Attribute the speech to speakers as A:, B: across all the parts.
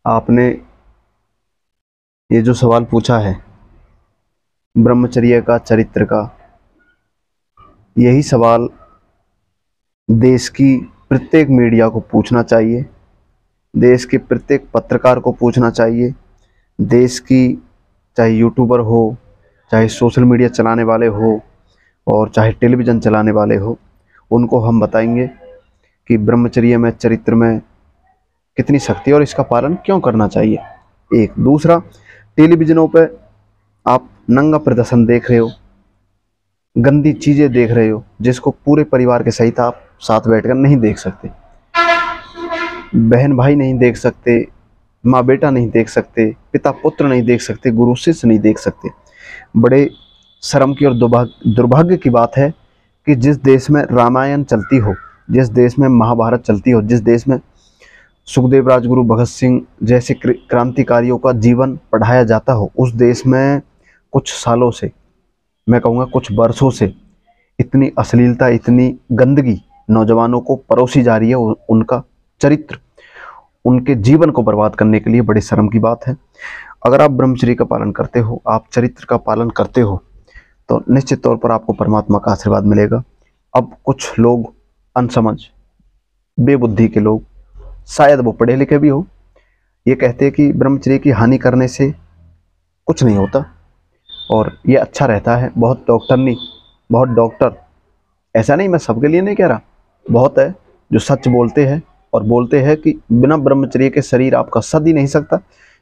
A: आपने ये जो सवाल पूछा है ब्रह्मचर्य का, चरित्र का, यही सवाल देश की प्रत्येक मीडिया को पूछना चाहिए, देश के प्रत्येक पत्रकार को पूछना चाहिए। देश की चाहे यूट्यूबर हो, चाहे सोशल मीडिया चलाने वाले हो और चाहे टेलीविज़न चलाने वाले हो, उनको हम बताएंगे कि ब्रह्मचर्य में, चरित्र में कितनी शक्ति है और इसका पालन क्यों करना चाहिए। एक दूसरा, टेलीविज़नों पे आप नंगा प्रदर्शन देख रहे हो, गंदी चीज़ें देख रहे हो, जिसको पूरे परिवार के सहित आप साथ बैठकर नहीं देख सकते, बहन भाई नहीं देख सकते, माँ बेटा नहीं देख सकते, पिता पुत्र नहीं देख सकते, गुरु शिष्य नहीं देख सकते। बड़े शर्म की और दुर्भाग्य की बात है कि जिस देश में रामायण चलती हो, जिस देश में महाभारत चलती हो, जिस देश में सुखदेव राजगुरु, भगत सिंह जैसे क्रांतिकारियों का जीवन पढ़ाया जाता हो, उस देश में कुछ सालों से, मैं कहूँगा कुछ वर्षों से, इतनी अश्लीलता, इतनी गंदगी नौजवानों को परोसी जा रही है। उनका चरित्र, उनके जीवन को बर्बाद करने के लिए बड़ी शर्म की बात है। अगर आप ब्रह्मचर्य का पालन करते हो, आप चरित्र का पालन करते हो, तो निश्चित तौर पर आपको परमात्मा का आशीर्वाद मिलेगा। अब कुछ लोग अनसमझ, बेबुद्धि के लोग, शायद वो पढ़े लिखे भी हो, ये कहते हैं कि ब्रह्मचर्य की हानि करने से कुछ नहीं होता और ये अच्छा रहता है। बहुत डॉक्टर, ऐसा नहीं, मैं सबके लिए नहीं कह रहा, बहुत है जो सच बोलते हैं और बोलते हैं कि बिना ब्रह्मचर्य के शरीर आपका सद ही नहीं सकता,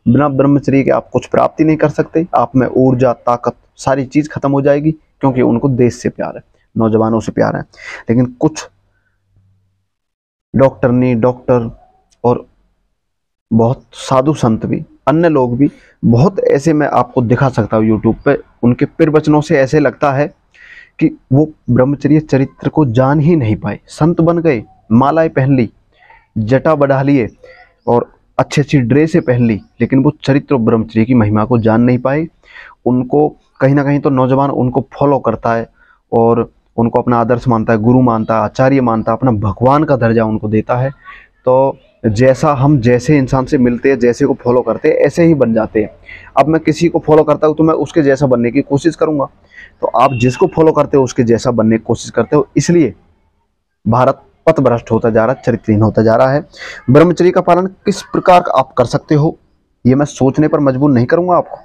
A: बिना ब्रह्मचर्य के आप कुछ प्राप्ति नहीं कर सकते, आप में ऊर्जा, ताकत, सारी चीज़ खत्म हो जाएगी, क्योंकि उनको देश से प्यार है, नौजवानों से प्यार है। लेकिन कुछ डॉक्टर और बहुत साधु संत भी, अन्य लोग भी, बहुत ऐसे मैं आपको दिखा सकता हूँ यूट्यूब पे, उनके प्रवचनों से ऐसे लगता है कि वो ब्रह्मचर्य चरित्र को जान ही नहीं पाए। संत बन गए, मालाएं पहन ली, जटा बढ़ा लिए और अच्छी अच्छी ड्रेसें पहन ली, लेकिन वो चरित्र और ब्रह्मचर्य की महिमा को जान नहीं पाए। उनको कहीं ना कहीं तो नौजवान उनको फॉलो करता है और उनको अपना आदर्श मानता है, गुरु मानता है, आचार्य मानता है, अपना भगवान का दर्जा उनको देता है। तो जैसा हम जैसे इंसान से मिलते हैं, जैसे को फॉलो करते हैं, ऐसे ही बन जाते हैं। अब मैं किसी को फॉलो करता हूँ तो मैं उसके जैसा बनने की कोशिश करूँगा, तो आप जिसको फॉलो करते हो उसके जैसा बनने की कोशिश करते हो। इसलिए भारत पथभ्रष्ट होता जा रहा है, चरित्रहीन होता जा रहा है। ब्रह्मचर्य का पालन किस प्रकार आप कर सकते हो, ये मैं सोचने पर मजबूर नहीं करूँगा आपको,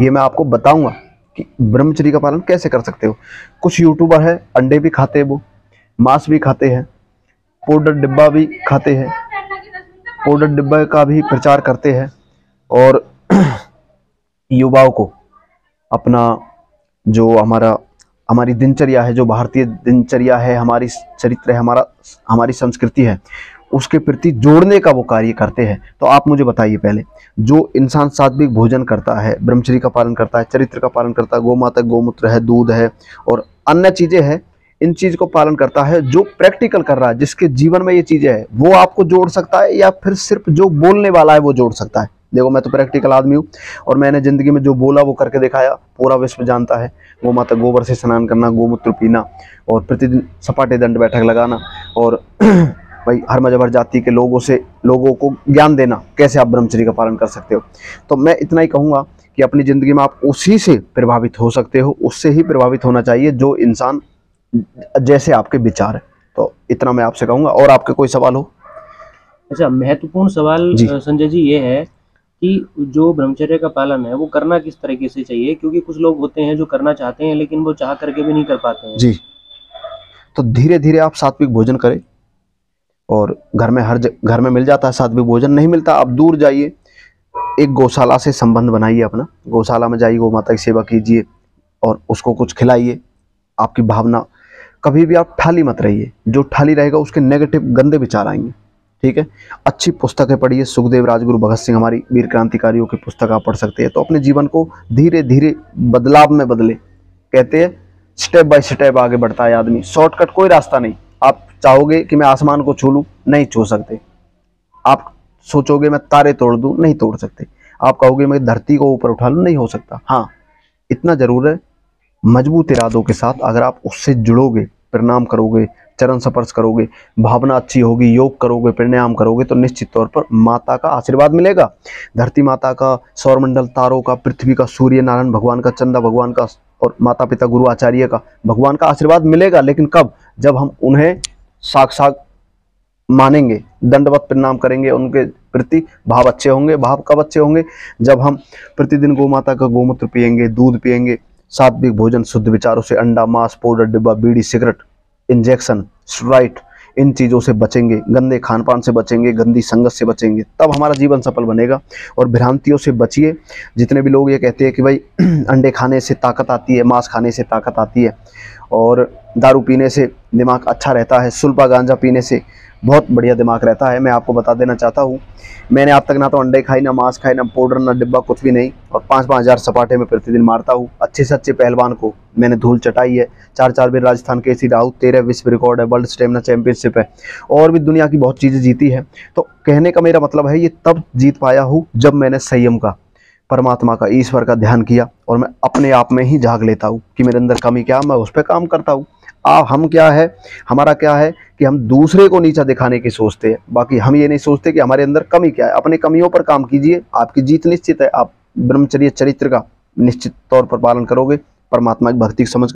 A: ये मैं आपको बताऊँगा कि ब्रह्मचर्य का पालन कैसे कर सकते हो। कुछ यूट्यूबर है, अंडे भी खाते हैं, वो मांस भी खाते हैं, पाउडर डिब्बा भी खाते हैं, पाउडर डिब्बा का भी प्रचार करते हैं और युवाओं को अपना जो हमारी दिनचर्या है, जो भारतीय दिनचर्या है, हमारी चरित्र है, हमारी संस्कृति है, उसके प्रति जोड़ने का वो कार्य करते हैं। तो आप मुझे बताइए, पहले जो इंसान सात्विक भोजन करता है, ब्रह्मचर्य का पालन करता है, चरित्र का पालन करता है, गोमाता गोमूत्र है, दूध है और अन्य चीज़ें हैं, इन चीज़ को पालन करता है, जो प्रैक्टिकल कर रहा है, जिसके जीवन में ये चीज़ें है, वो आपको जोड़ सकता है या फिर सिर्फ जो बोलने वाला है वो जोड़ सकता है। देखो, मैं तो प्रैक्टिकल आदमी हूँ और मैंने ज़िंदगी में जो बोला वो करके दिखाया, पूरा विश्व जानता है। गोमाता गोबर से स्नान करना, गोमूत्र पीना और प्रतिदिन सपाटे दंड बैठक लगाना और भाई हर मजहब, हर जाति के लोगों को ज्ञान देना कैसे आप ब्रह्मचर्य का पालन कर सकते हो। तो मैं इतना ही कहूँगा कि अपनी ज़िंदगी में आप उसी से प्रभावित हो सकते हो, उससे ही प्रभावित होना चाहिए जो इंसान जैसे आपके विचार है। तो इतना मैं आपसे कहूँगा। और आपके कोई सवाल हो?
B: अच्छा, महत्वपूर्ण सवाल संजय जी ये है कि जो ब्रह्मचर्य का पालन है वो करना किस तरीके से चाहिए, क्योंकि कुछ लोग होते हैं जो करना चाहते हैं लेकिन वो चाह करके भी नहीं कर पाते हैं।
A: जी, तो धीरे धीरे आप सात्विक भोजन करें और घर में मिल जाता है सात्विक भोजन, नहीं मिलता आप दूर जाइए, एक गौशाला से संबंध बनाइए अपना, गौशाला में जाइए, गौ माता की सेवा कीजिए और उसको कुछ खिलाइए। आपकी भावना, कभी भी आप ठाली मत रहिए, जो ठाली रहेगा उसके नेगेटिव गंदे विचार आएंगे, ठीक है। अच्छी पुस्तकें पढ़िए, सुखदेव राजगुरु, भगत सिंह, हमारी वीर क्रांतिकारियों की पुस्तक आप पढ़ सकते हैं। तो अपने जीवन को धीरे धीरे बदलाव में बदले। कहते हैं स्टेप बाय स्टेप आगे बढ़ता है आदमी, शॉर्टकट कोई रास्ता नहीं। आप चाहोगे कि मैं आसमान को छू लूँ, नहीं छू सकते। आप सोचोगे मैं तारे तोड़ दूं, नहीं तोड़ सकते। आप कहोगे मैं धरती को ऊपर उठा लूं, नहीं हो सकता। हाँ, इतना जरूर है, मजबूत इरादों के साथ अगर आप उससे जुड़ोगे प्रणाम करोगे, चरण स्पर्श करोगे, भावना अच्छी होगी, योग करोगे, प्राणायाम करोगे, तो निश्चित तौर पर माता का आशीर्वाद मिलेगा। धरती माता का, सौरमंडल, तारों का, पृथ्वी का, सूर्य नारायण भगवान का, चंदा भगवान का और माता पिता गुरु आचार्य का, भगवान का आशीर्वाद मिलेगा। लेकिन कब? जब हम उन्हें साक्षात मानेंगे, दंडवत प्रणाम करेंगे, उनके प्रति भाव अच्छे होंगे। भाव कब अच्छे होंगे? जब हम प्रतिदिन गौ माता का गोमूत्र पिएंगे, दूध पिएंगे, सात्विक भोजन, शुद्ध विचारों से, अंडा, मांस, पाउडर, डिब्बा, बीड़ी, सिगरेट, इंजेक्शन, स्टेरॉइड, इन चीज़ों से बचेंगे, गंदे खान पान से बचेंगे, गंदी संगत से बचेंगे, तब हमारा जीवन सफल बनेगा। और भ्रांतियों से बचिए। जितने भी लोग ये कहते हैं कि भाई अंडे खाने से ताकत आती है, मांस खाने से ताकत आती है, और दारू पीने से दिमाग अच्छा रहता है, सुल्फा गांजा पीने से बहुत बढ़िया दिमाग रहता है, मैं आपको बता देना चाहता हूँ। मैंने आज तक ना तो अंडे खाई, ना मांस खाई, ना पाउडर, ना डिब्बा, कुछ भी नहीं। और 5-5 हज़ार सपाटे में प्रतिदिन मारता हूँ। अच्छे से अच्छे पहलवान को मैंने धूल चटाई है। 4 बार राजस्थान केसरी रहा हूँ, 13 विश्व रिकॉर्ड है, वर्ल्ड स्टेमिना चैंपियनशिप है, और भी दुनिया की बहुत चीज़ें जीती है। तो कहने का मेरा मतलब है, ये तब जीत पाया हूँ जब मैंने संयम का, परमात्मा का, ईश्वर का ध्यान किया, और मैं अपने आप में ही झांक लेता हूँ कि मेरे अंदर कमी क्या, मैं उस पर काम करता हूँ। हम क्या है, हमारा क्या है कि हम दूसरे को नीचा दिखाने की सोचते हैं, बाकी हम ये नहीं सोचते कि हमारे अंदर कमी क्या है। अपने कमियों पर काम कीजिए, आपकी जीत निश्चित है। आप ब्रह्मचर्य चरित्र का निश्चित तौर पर पालन करोगे, परमात्मा की भक्ति समझ